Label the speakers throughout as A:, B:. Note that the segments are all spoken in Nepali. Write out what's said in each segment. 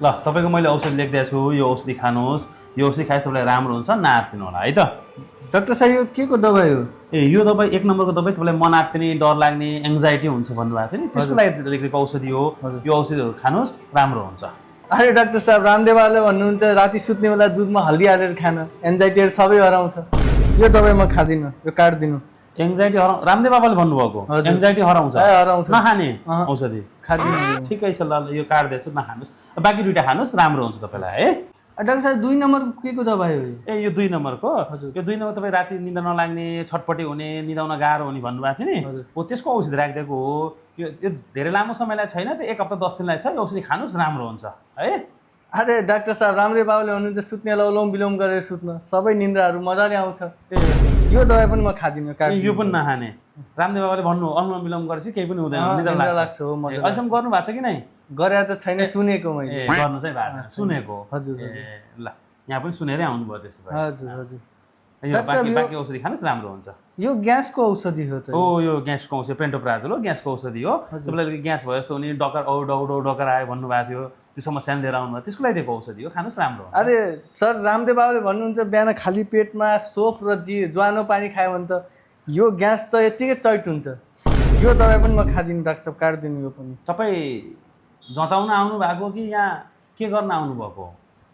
A: ल तपाईँको मैले औषधि लेखिदिएको छु, यो औषधि खानुहोस्, यो औषधि खाए तपाईँलाई राम्रो हुन्छ, नआत्तिनु होला है त।
B: डाक्टर साहब यो के को दबाई हो?
A: ए यो दबाई 1 नम्बरको दबाई तपाईँलाई मन आत्तिने, डर लाग्ने, एङ्जाइटी हुन्छ भन्नुभएको थियो नि, त्यसको लागि लेखेको औषधि हो। यो औषधिहरू खानुहोस्, राम्रो हुन्छ।
B: अरे डाक्टर साहब रामदेव बाबाले भन्नुहुन्छ राति सुत्ने बेला दुधमा हल्दी हालेर खान, एन्जाइटीहरू सबै हराउँछ। यो दबाई म खादिनँ, यो काट्दिनु।
A: एङ्जाइटी रामदेव बाबाले भन्नुभएको एङ्जाइटी हराउँछ,
B: हराउँछ,
A: नखाने औषधि
B: खादिनँ।
A: ठिकै छ, ल यो काट्दैछु, नखानुहोस्, बाँकी दुइटा खानुहोस्, राम्रो हुन्छ तपाईँलाई है।
B: डाक्टर साहब 2 नम्बरको के को दबाई हो?
A: ए यो 2 नम्बरको, यो 2 नम्बर तपाईँ राति निद्रा नलाग्ने, छटपटी हुने, निदाउन गाह्रो हुने भन्नुभएको थियो नि, हो त्यसको औषधि राखिदिएको हो। यो धेरै लामो समयलाई छैन, त्यो 1 हप्ता 10 दिनलाई छ, यो औषधि खानुहोस्, राम्रो हुन्छ है।
B: अरे डाक्टर साहब रामदेव बाबाले भन्नुहुन्छ सुत्ने अनुलोम विलोम गरेर सुत्न, सबै निन्द्राहरू मजाले आउँछ। यो दबाई पनि म खादिनँ,
A: यो पनि नखाने। रामदेव बाबाले भन्नु अनुलोम विलोम गरेपछि केही पनि हुँदैन,
B: निद्रा लाग्छ हो। मजा
A: अहिलेसम्म गर्नु भएको छ कि नै?
B: गरे त छैन, सुनेको मैले।
A: गर्नु चाहिँ भएको छैन, सुनेको।
B: हजुर
A: ल यहाँ पनि सुनेरै आउनुभयो त्यसो भए।
B: हजुर
A: यो बाँकी औषधि खानुहोस्, राम्रो हुन्छ।
B: यो ग्यासको औषधि हो त?
A: हो यो ग्यासको औषधि, पेन्टोप्राजोल हो, ग्यासको औषधि हो। तपाईँलाई ग्यास भयो जस्तो हुने, डकर डकर आयो भन्नुभएको थियो, त्यो समस्या लिएर आउनुभयो, त्यसको लागि दिएको औषधि हो, खानुहोस्, राम्रो हुन्छ।
B: अरे सर रामदेव बाबाले भन्नुहुन्छ बिहान खाली पेटमा सोप र ज्वानो पानी खायो भने त यो ग्यास त यत्तिकै चैट हुन्छ। यो दबाई पनि म खादिनँ डाक्टर साहब, काट्दिनु यो पनि।
A: तपाईँ जचाउन आउनु भएको कि यहाँ के गर्न आउनुभएको?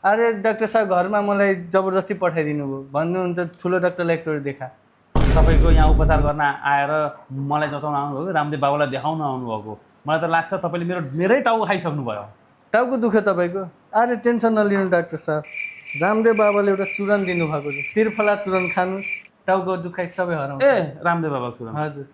B: अरे डाक्टर साहब घरमा मलाई जबरजस्ती पठाइदिनु भयो, भन्नुहुन्छ ठुलो डाक्टरलाई एकचोटि देखा।
A: तपाईँको यहाँ उपचार गर्न आएर मलाई जचाउन आउनुभयो, रामदेव बाबालाई देखाउन आउनुभएको? मलाई त लाग्छ तपाईँले मेरै टाउको खाइसक्नुभयो।
B: टाउको दुख्यो तपाईँको? अरे टेन्सन नलिनु डाक्टर साहब, रामदेव बाबाले एउटा चूर्ण दिनुभएको छ, त्रिफला चूर्ण खानुहोस्, टाउको दुखाइ सबै हराउँछ।
A: ए रामदेव बाबाको चूर्ण?
B: हजुर।